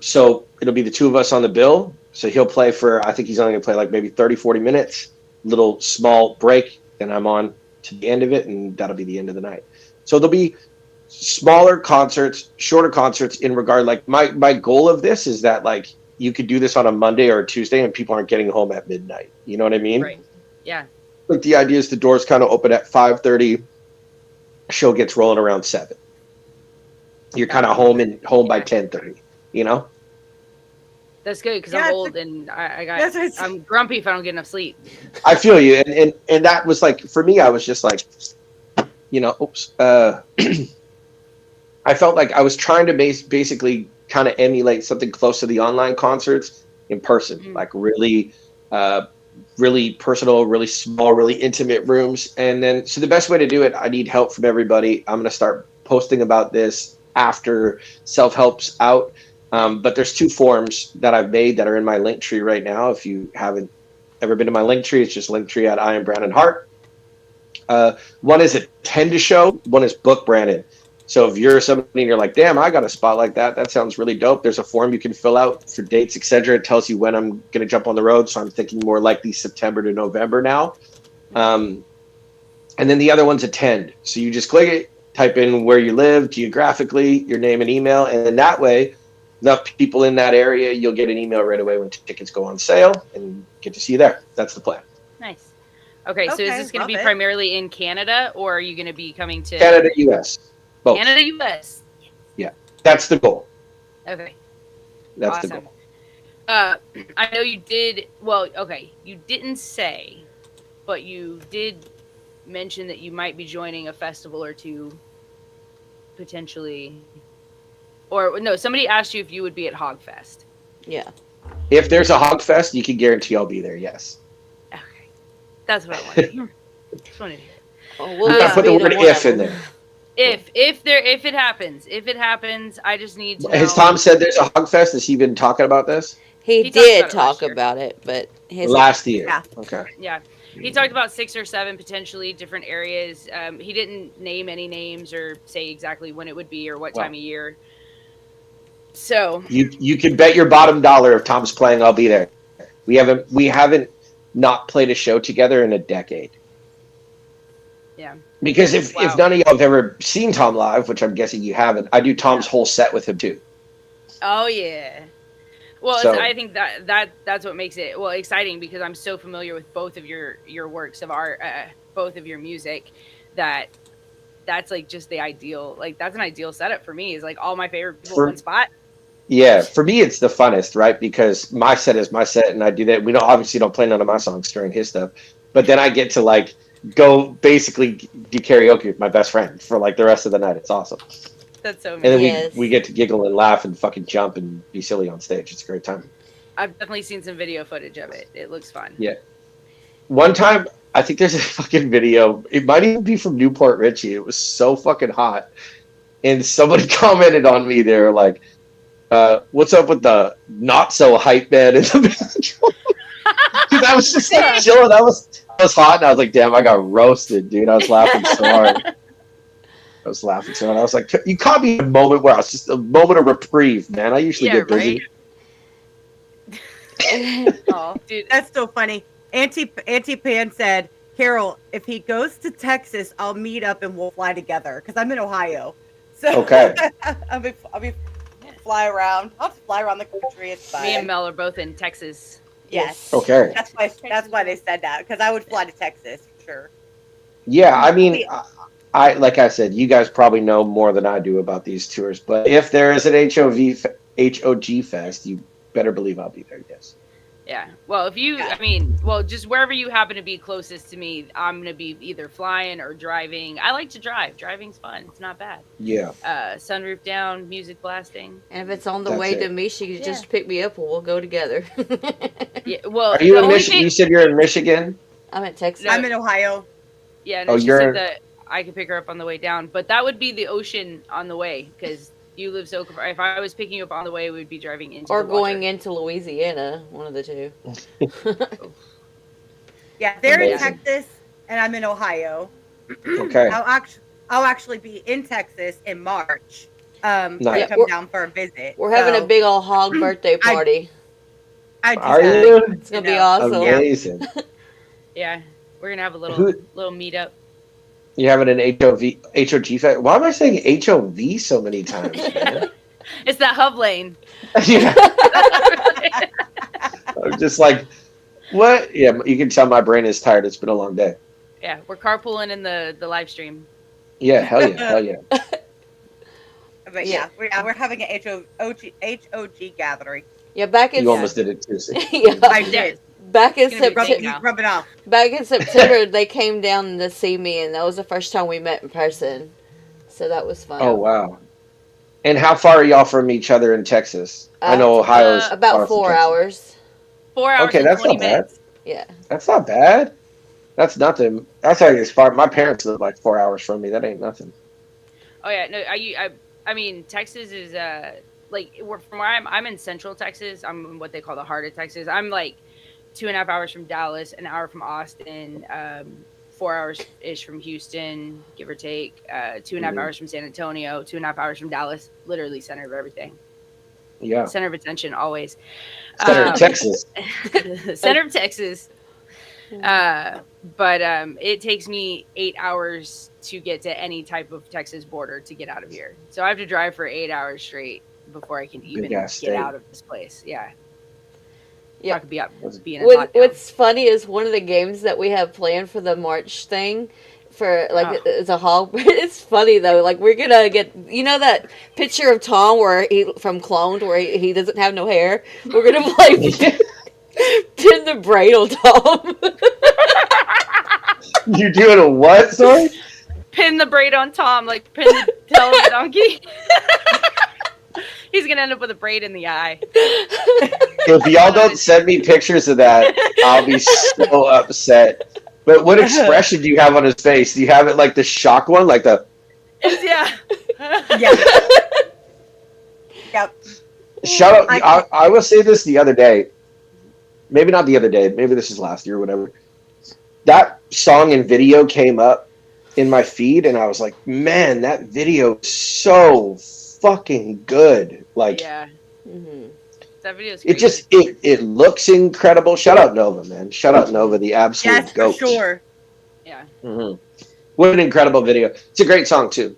So it'll be the two of us on the bill. So he'll play I think he's only going to play like maybe 30, 40 minutes, little small break. Then I'm on to the end of it, and that'll be the end of the night. So there'll be smaller concerts, shorter concerts in regard. Like my goal of this is that like you could do this on a Monday or a Tuesday and people aren't getting home at midnight. You know what I mean? Right. Yeah. Like the idea is the doors kind of open at 5:30. Show gets rolling around 7. You're kind of home by 10:30. That's good because Yeah, I'm it's old and I'm grumpy if I don't get enough sleep. I feel you, and that was like for me. I was just like, I felt like I was trying to basically kind of emulate something close to the online concerts in person, like really, really personal, really small, really intimate rooms. And then, so the best way to do it, I need help from everybody. I'm going to start posting about this after Self-Help's out. But there's 2 forms that I've made that are in my link tree right now. If you haven't ever been to my link tree, it's just linktree @I am Brandon Hart. One is attend a show. One is book Brandon. So if you're somebody and you're like, damn, I got a spot like that. That sounds really dope. There's a form you can fill out for dates, etc. It tells you when I'm going to jump on the road. So I'm thinking more likely September to November now. And then the other one's attend. So you just click it, type in where you live geographically, your name and email. And then that way, enough people in that area, you'll get an email right away when tickets go on sale and get to see you there. That's the plan. Nice. Okay, so is this going to be primarily in Canada, or are you going to be coming to Canada, US? Both. Canada, US. Yeah, that's the goal. Okay. That's Awesome. the goal. I know you did. Well, okay, you didn't say, but you did mention that you might be joining a festival or two, potentially. Or no, somebody asked you if you would be at Hogfest. Yeah. If there's a Hog Fest, you can guarantee I'll be there. Yes. Okay, that's what I wanted to hear. Just wanted to hear. Well, we'll I just put the be word one if of in them. there. If it happens, I just need to know. Has Tom said there's a Hog Fest? Has he been talking about this? He talked did about it last talk year. about it, but his Last year. Yeah. Okay. Yeah, he talked about 6 or 7 potentially different areas. He didn't name any names or say exactly when it would be or what time of year. So You can bet your bottom dollar if Tom's playing, I'll be there. We haven't not played a show together in a decade. yeah, Because if none of y'all have ever seen Tom live, which I'm guessing you haven't, I do Tom's whole set with him too. oh yeah. Well, So- I think that's what makes it exciting, because I'm so familiar with both of your works of art, both of your music, that's like just the ideal. Like that's an ideal setup for me. Is like all my favorite people in one spot. Yeah, for me it's the funnest, right? Because my set is my set, and I do that. We obviously don't play none of my songs during his stuff, but then I get to like go basically do karaoke with my best friend for like the rest of the night. It's awesome. That's so And then amazing. we get to giggle and laugh and fucking jump and be silly on stage. It's a great time. I've definitely seen some video footage of it. It looks fun. Yeah. One time, I think there's a fucking video. It might even be from Newport Richie. It was so fucking hot. And somebody commented on me. They were like, what's up with the not so hype man in the bathroom? Because I was just like chilling. I was hot, and I was like, damn, I got roasted, dude. I was laughing so hard. I was like, you caught me in a moment where I was just a moment of reprieve, man. I usually get busy. Oh, dude, That's so funny. Auntie Pan said, Carol, if he goes to Texas, I'll meet up and we'll fly together because I'm in Ohio. So Okay. I'll be fly around. I'll just fly around the country. It's fine. me and Mel are both in Texas. Yes. Okay. That's why they said that, because I would fly to Texas for sure. Yeah, I mean, I like I said, you guys probably know more than I do about these tours. But if there is an HOG Fest, you better believe I'll be there. Yes. Yeah. Well, just wherever you happen to be closest to me, I'm gonna be either flying or driving. I like to drive. Driving's fun. It's not bad. Yeah. Sunroof down, music blasting. And if it's on the That's way it. to me, she can just pick me up and we'll go together. Yeah. Well, Are you the in only Michigan? thing- You said you're in Michigan. I'm at Texas. No. I'm in Ohio. Yeah. No, Oh, she you're said in- that I could pick her up on the way down, but that would be the ocean on the way, because you live so. If I was picking you up on the way, we'd be driving into Or the water. going into Louisiana, one of the two. Yeah, they're in Amazing. Texas and I'm in Ohio. Okay. I'll actually be in Texas in March. Nice. To come down for a visit. We're having So a big old hog birthday party. I do Are that. you? It's gonna be awesome. Amazing. Yeah, we're gonna have a little Who- meetup. You having an HOG Fest? Why am I saying HOV so many times, man? It's that hub lane. Yeah. I'm just like, what? Yeah, you can tell my brain is tired. It's been a long day. Yeah, we're carpooling in the live stream. Yeah, hell yeah, hell yeah. But yeah, we're having an HOG gathering. Yeah, back in You almost did it too. See? yeah, I did. back in It's gonna be September. big now. Rub it off. Back in September, they came down to see me, and that was the first time we met in person. So that was fun. Oh wow. And how far are y'all from each other in Texas? I know Ohio's far About from 4 Texas. hours. 4 hours Okay, and that's 20 not bad. minutes. Yeah. That's not bad. That's nothing. That's how it's far. My parents live like 4 hours from me. That ain't nothing. Oh yeah, no, I mean Texas is from where I'm in Central Texas. I'm in what they call the heart of Texas. I'm like 2.5 hours from Dallas, an hour from Austin, 4 hours ish from Houston, give or take. 2.5 hours from San Antonio, 2.5 hours from Dallas. Literally center of everything. Yeah. Center of attention always. Center of Texas. Center of Texas. But it takes me 8 hours to get to any type of Texas border to get out of here. So I have to drive for 8 hours straight before I can even get out of this place. Yeah. Yeah. I could be in a lockdown. What's funny is one of the games that we have planned for the March thing for like it's a hall. It's funny though. Like we're gonna get that picture of Tom where he from Cloned where he doesn't have no hair. We're gonna play pin the braid on Tom. You doing a what? Sorry. Pin the braid on Tom, like pin the tail of the donkey. He's gonna end up with a braid in the eye. If y'all don't send me pictures of that, I'll be so upset. But what expression do you have on his face? Do you have it like the shock one, like the? Yeah. Yep. Shout out! I will say this the other day. Maybe not the other day. Maybe this is last year, whatever. That song and video came up in my feed, and I was like, "Man, that video is so fucking good!" Like, yeah. That video is it looks incredible. Shout out Nova, man. Shout out Nova, the absolute goat. For sure. Yeah. What an incredible video. It's a great song too.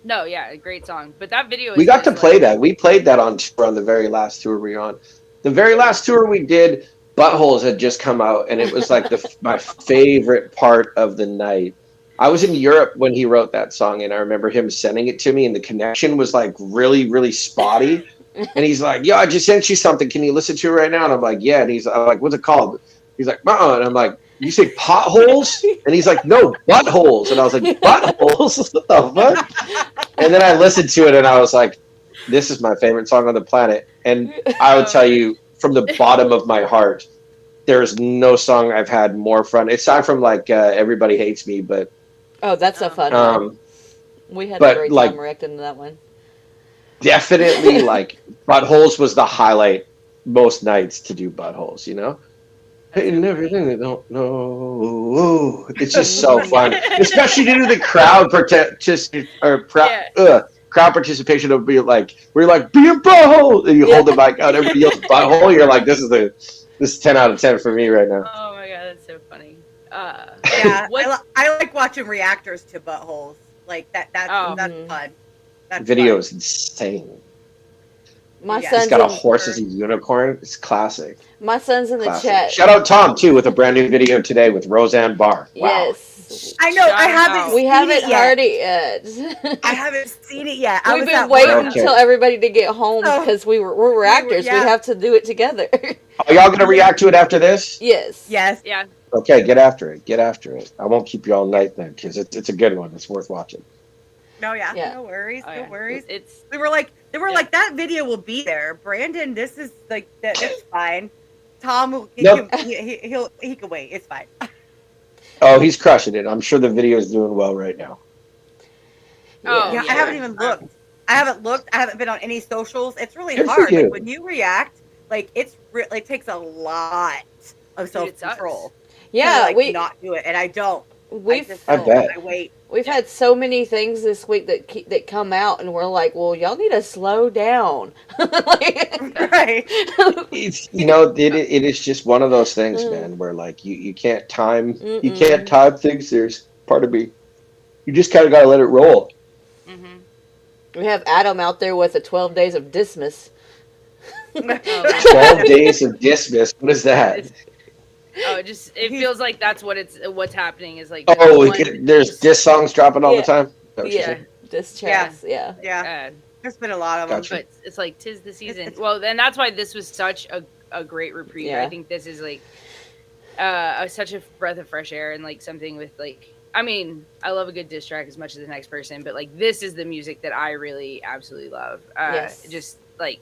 No, yeah, a great song. But that video we got to play that. We played that on tour on the very last tour we were on. The very last tour we did, Buttholes had just come out, and it was like my favorite part of the night. I was in Europe when he wrote that song, and I remember him sending it to me, and the connection was like really, really spotty. And he's like, "Yo, I just sent you something. Can you listen to it right now?" And I'm like, "Yeah." And I'm like, "What's it called?" He's like, "Uh-uh." And I'm like, "You say potholes?" And he's like, "No, buttholes." And I was like, "Buttholes? What the fuck?" And then I listened to it, and I was like, "This is my favorite song on the planet." And I would tell you from the bottom of my heart, there is no song I've had more fun. Aside from like Everybody Hates Me, but that's a fun one. We had a great time reacting to that one. Definitely, like Buttholes was the highlight most nights to do Buttholes, you know? And everything they don't know. It's just so fun. Especially to do the crowd crowd participation of be like, we're like, be a butthole! And you hold the mic out, everybody yells butthole, you're like, this is 10 out of 10 for me right now. Oh my god, that's so funny. Yeah, I like watching reactors to buttholes. Like that's fun. That's video fun. is insane. My son's He's got a horse as a unicorn. It's classic. My son's in the chat. Shout out Tom too with a brand new video today with Roseanne Barr. Wow. Yes. I know. I haven't. We haven't heard it yet. I haven't seen it yet. We've been waiting until everybody to get home because we're actors. We have to do it together. Are y'all gonna react to it after this? Yes. Yes. Yeah. Okay, get after it. Get after it. I won't keep you all night then because it's a good one. It's worth watching. No, no worries, no worries. They were like, that video will be there. Brandon, this is like that's fine. Tom, he can wait. It's fine. Oh, he's crushing it. I'm sure the video is doing well right now. Oh, yeah. I haven't even looked. I haven't been on any socials. It's really hard. Like, when you react, like it takes a lot of self-control. Yeah, to, not do it, and I don't. I bet. I wait. We've had so many things this week that come out, and we're like, well, y'all need to slow down. Right. It's, it is just one of those things, man, where like you can't time things. There's part of me. You just kind of got to let it roll. Mm-hmm. We have Adam out there with the 12 days of dismiss. 12 days of dismiss. What is that? It feels like that's what's happening is like. There's diss songs dropping all the time. Yeah, diss tracks. Yeah. There's been a lot of them, but it's like 'tis the season. Well, then that's why this was such a great reprieve. Yeah. I think this is like such a breath of fresh air and like something with like. I mean, I love a good diss track as much as the next person, but like this is the music that I really absolutely love. Yes. Just like.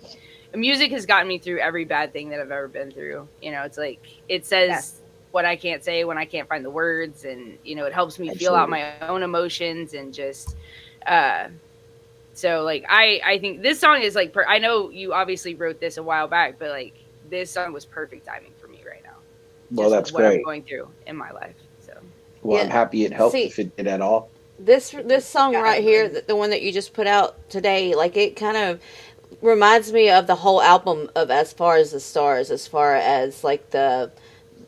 Music has gotten me through every bad thing that I've ever been through. It says what I can't say when I can't find the words, and it helps me feel out my own emotions and just. So like I think this song is like I know you obviously wrote this a while back, but like this song was perfect timing for me right now. Well, that's what great. I'm going through in my life. So. Well, I'm Yeah. happy it helped See, if it did at all. this song Yeah, right here, the one that you just put out today, like it kind of reminds me of the whole album of As Far as the Stars, as far as like the,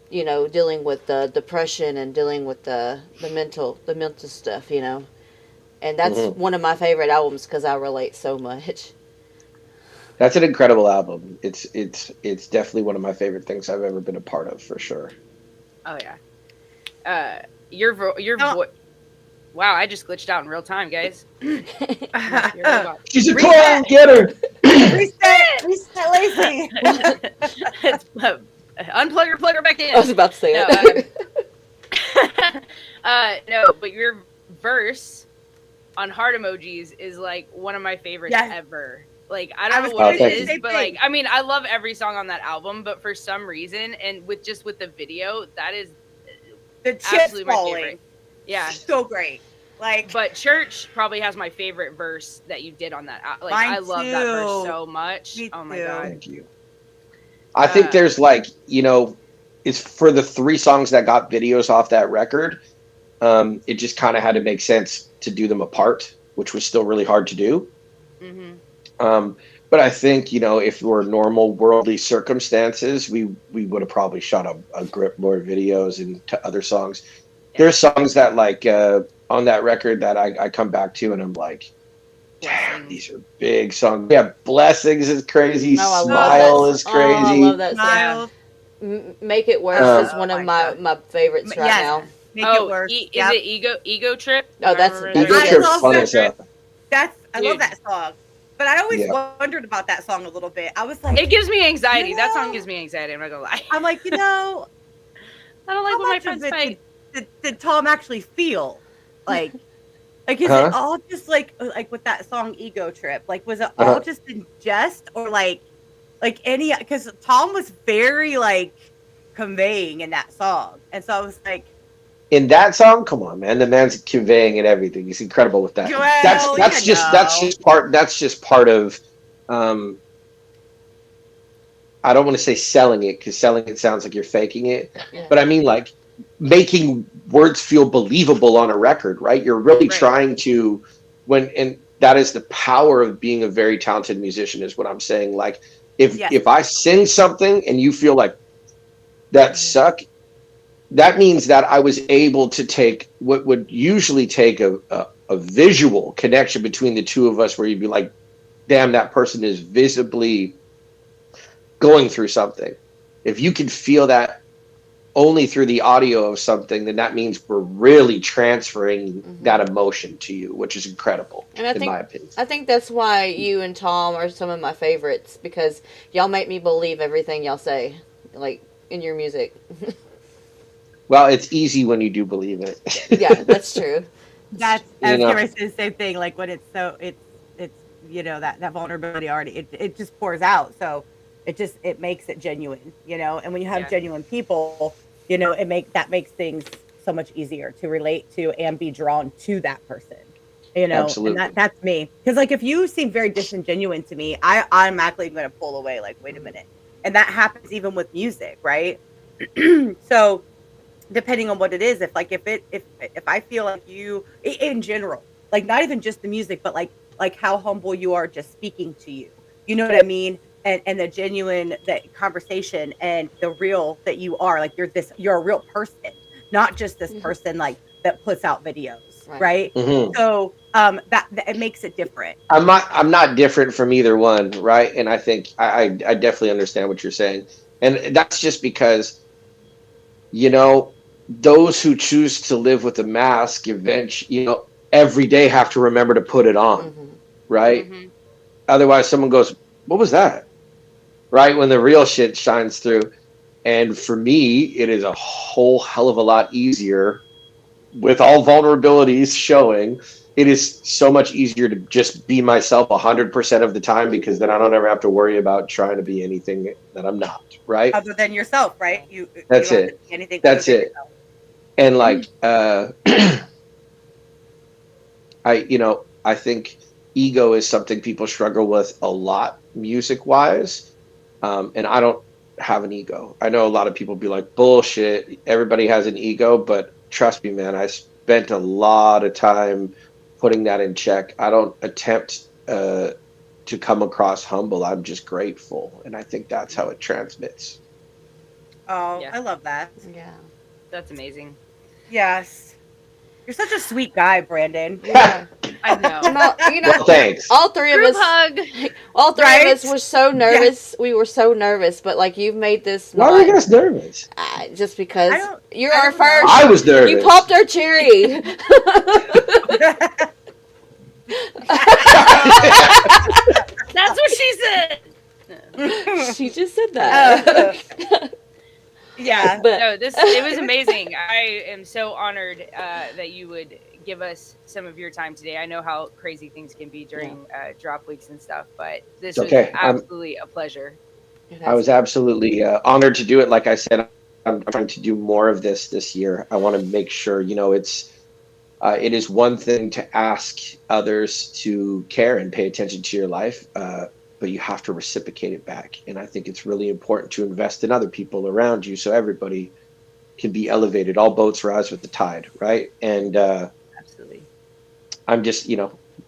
you know, dealing with the depression and dealing with the mental stuff, you know. And that's Hmm. one of my favorite albums because I relate so much. That's an incredible album. It's definitely one of my favorite things I've ever been a part of, for sure. Oh yeah. Your No, voice. Wow, I just glitched out in real time, guys. Your robot. She's a Reset. clone. Get her. reset, Lacey. It's, unplug her, plug her back in. I was about to say No, it. no, but your verse on heart emojis is like one of my favorites Yes. ever. Like I I don't was know gonna what say it the is, same but thing. like I mean, I love every song on that album, but for some reason, and with the video, that is The chips absolutely my falling. favorite. Yeah, So great. Like, but Church probably has my favorite verse that you did on that. Like Mine I love that verse too. so much. Me Oh my too. god. Thank you. I think there's like, it's for the 3 songs that got videos off that record. It just kind of had to make sense to do them apart, which was still really hard to do. Mm-hmm. But I think, if it were normal worldly circumstances, we would have probably shot a grip more videos and to other songs. Yeah. There's songs that like on that record that I come back to and I'm like, damn, Blessings. these are big songs. Yeah, Blessings is crazy. No, I love Smile that. is Oh, I crazy. love that song. Miles. Make It Worse Oh is one of my my favorites right Yes. now. Make Oh, it work. is Yep. it Ego Trip? Oh, that's- Am I Ego that's- I Trip's love fun that as hell. I Dude. love that song. But I always Yeah. wondered about that song a little bit. I was like, It gives me anxiety. You That song know- gives me anxiety. I'm not gonna lie. I'm like, I don't like how when my much friends of it fight. did Tom actually feel? Like, is Huh? it all just like with that song Ego Trip? Like, was it Uh-huh. all just in jest or like any? Because Tom was very like conveying in that song, and so I was like, In that song, come on, man, the man's conveying and everything. He's incredible with that. Joel, That's you just part of. I don't want to say selling it because selling it sounds like you're faking it, Yeah. but I mean like making words feel believable on a record, right? You're really Right. trying to and that is the power of being a very talented musician, is what I'm saying. Like if Yes. if I sing something and you feel like that suck, that means that I was able to take what would usually take a visual connection between the two of us, where you'd be like, damn, that person is visibly going through something. If you can feel that only through the audio of something, then that means we're really transferring that emotion to you, which is incredible, And I in think my opinion. I think that's why you and Tom are some of my favorites, because y'all make me believe everything y'all say, like in your music. Well, it's easy when you do believe it. Yeah, that's true. that's You as know. you were saying, the same thing. Like when it's that vulnerability already it just pours out. So it makes it genuine, and when you have Yeah. genuine people, that makes things so much easier to relate to and be drawn to that person, Absolutely. and that's me, because like if you seem very disingenuous to me, I automatically am going to pull away, like, wait a minute. And that happens even with music, right? So depending on what it is, if I feel like you in general, like not even just the music, but like how humble you are just speaking to you, you know what I mean? And the genuine, that conversation, and the real that you are, like you're a real person, not just this person like that puts out videos, right? Mhm. So that it makes it different. I'm not different from either one, right? And I think I definitely understand what you're saying, and that's just because, those who choose to live with a mask eventually, every day have to remember to put it on, right? Mhm. Otherwise, someone goes, "What was that?" Right? When the real shit shines through. And for me, it is a whole hell of a lot easier, with all vulnerabilities showing. It is so much easier to just be myself 100% of the time, because then I don't ever have to worry about trying to be anything that I'm not, right? Other than yourself, right? That's you don't it. have to be anything That's other than it. yourself. And like I think ego is something people struggle with a lot music wise. And I don't have an ego. I know a lot of people be like, bullshit, everybody has an ego, but trust me, man, I spent a lot of time putting that in check. I don't attempt to come across humble. I'm just grateful, and I think that's how it transmits. Oh, Yeah. I love that. Yeah. That's amazing. Yes. You're such a sweet guy, Brandon. Yeah. I know. No, Well, thanks. all three of Group us, hug. all three of us Right? were so nervous. We were so nervous, but like you've made this Why were you not guys nervous? just because you're I our don't know. first. I was nervous. You popped our cherry. That's what she said. She just said that. Yeah. But No, it was amazing. I am so honored that you would give us some of your time today. I know how crazy things can be during drop weeks and stuff, but this was Okay, absolutely a pleasure. I was absolutely honored to do it. Like I said, I'm trying to do more of this year. I want to make sure, it is one thing to ask others to care and pay attention to your life, but you have to reciprocate it back. And I think it's really important to invest in other people around you so everybody can be elevated. All boats rise with the tide, right? And Absolutely. I'm just,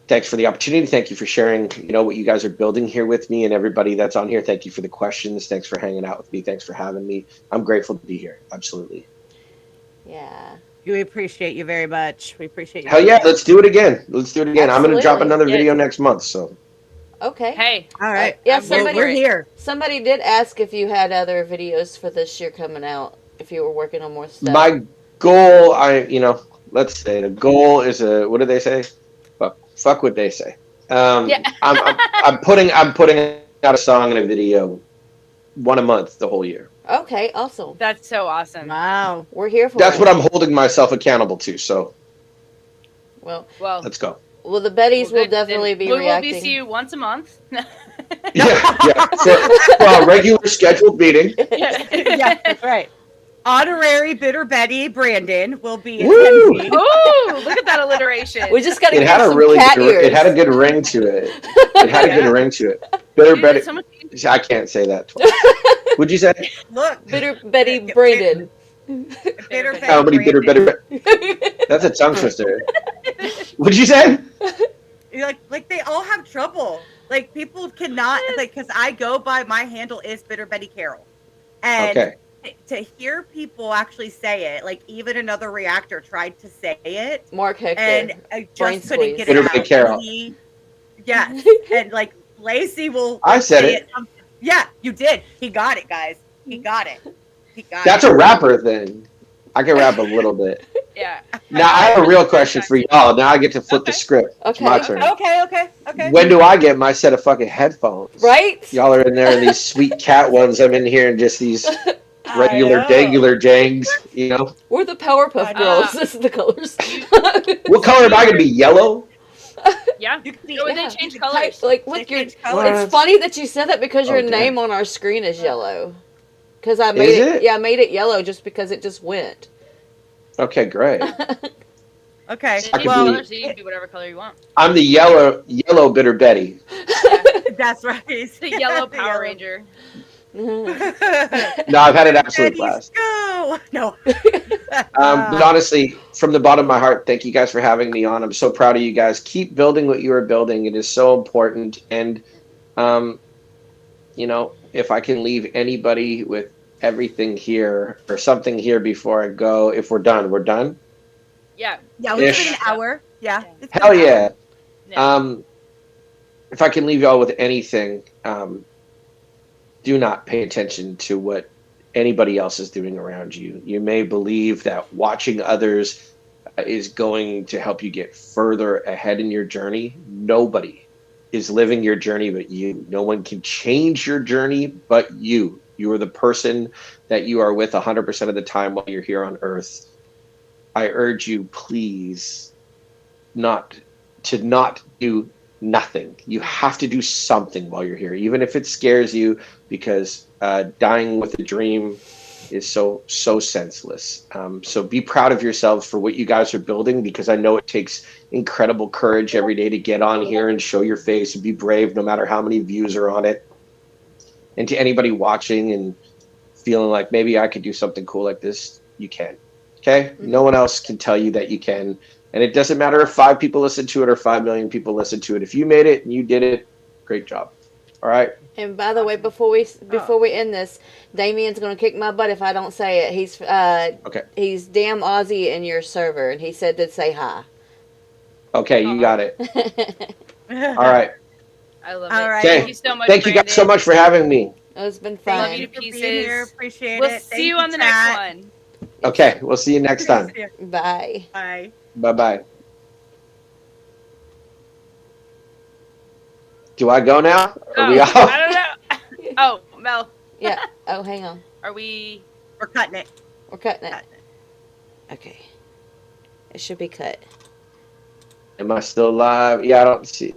thanks for the opportunity. Thank you for sharing, what you guys are building here with me, and everybody that's on here. Thank you for the questions. Thanks for hanging out with me. Thanks for having me. I'm grateful to be here. Absolutely. Yeah. We appreciate you very much. We appreciate you. Hell yeah, let's do it again. I'm going to drop Absolutely. another Yes. video next month. So Okay. Hey, All right. Yeah, We're here. Somebody did ask if you had other videos for this year coming out, if you were working on more stuff. my goal, let's say the goal is what do they say? Fuck what they say. Yeah. I'm putting out a song and a video, one a month the whole year. Okay, awesome. that's so awesome. Wow. We're here for That's it. what I'm holding myself accountable to. So Well, Well, let's go. the Bettys will good. definitely Then be we will reacting. see you once a month. Yeah. For our regular scheduled meeting. Yeah, that's right. Honorary Bitter Betty Brandon will be Woo! attending. Ooh, look at that alliteration. We just got to It get had a some really cat good, ears. it had a good ring to it. It had a good ring to it. Bitter Dude, Betty. so much- I can't say that twice. Would you say? Look, Bitter Betty Brandon. Bitter How Betty many bitter, Brandon. That's a tongue twister. What'd you say? Like they all have trouble. Like people cannot because I go by my handle is Bitter Betty Carroll, and Okay. to hear people actually say it, like even another reactor tried to say it, Mark Hector. and I Brain just couldn't squeeze. get Bitter it Betty out. Carroll. Yes, and like Lacey will. I said say it. Yeah, you did. He got it, guys. He got it. He got That's it. a rapper thing. I can rap a little bit. Yeah. Now I have a real question for y'all. Now I get to flip the Okay. script. It's my Okay. turn. Okay. When do I get my set of fucking headphones? Right? Y'all are in there in these sweet cat ones. I'm in here in just these regular, I know. dangular jangs. We're the Powerpuff I Girls. know. This is the colors. What color am I gonna be? Yellow? Yeah. You can be, So yeah. they change you can colors. Like, They look, your. change colors. It's funny that you said that because your Oh, damn. name on our screen is yellow. Because I made Is it. it? Yeah, I made it yellow just because it just went. Okay, great. Okay. They I change can Well, colors, so you can be whatever color you want. I'm the yellow bitter Betty. that's right. The yellow Power Ranger. No, I've had an absolute Betty's blast. go. No. But honestly, from the bottom of my heart, thank you guys for having me on. I'm so proud of you guys. Keep building what you are building. It is so important. And, if I can leave anybody with everything here or something here before I go, if we're done, we're done. Yeah. Yeah, it's Ish. been an hour. Yeah. it's been Hell an hour. yeah. Yeah. If I can leave y'all with anything, do not pay attention to what anybody else is doing around you. You may believe that watching others is going to help you get further ahead in your journey. Nobody is living your journey but you. No one can change your journey but you. You are the person that you are with 100% of the time while you're here on Earth. I urge you, please, not do nothing. You have to do something while you're here, even if it scares you, because dying with a dream is so senseless. So be proud of yourselves for what you guys are building, because I know it takes incredible courage every day to get on here and show your face and be brave, no matter how many views are on it. And to anybody watching and feeling like maybe I could do something cool like this, you can. Okay? No one else can tell you that you can. And it doesn't matter if 5 people listen to it or 5 million people listen to it. If you made it and you did it, great job. All right? And by the way, before we end this, Damien's gonna kick my butt if I don't say it. Okay. He's damn Aussie in your server, and he said to say hi. Okay, you got it. All right. I love All it. right. Thank you so much. Thank you guys so Brandon. much for having me. It's been Thank fun. Love you to for being pieces. here. Appreciate We'll it. see Thank you on the next chat. one. Okay, we'll see you next time. Bye. Bye. Bye-bye. Do I go now? Are we off? I don't know. Oh, Mel, Yeah. Oh, hang on. are we? We're cutting it. We're cutting it. Cutting it. Okay. It should be cut. Am I still live? Yeah, I don't see.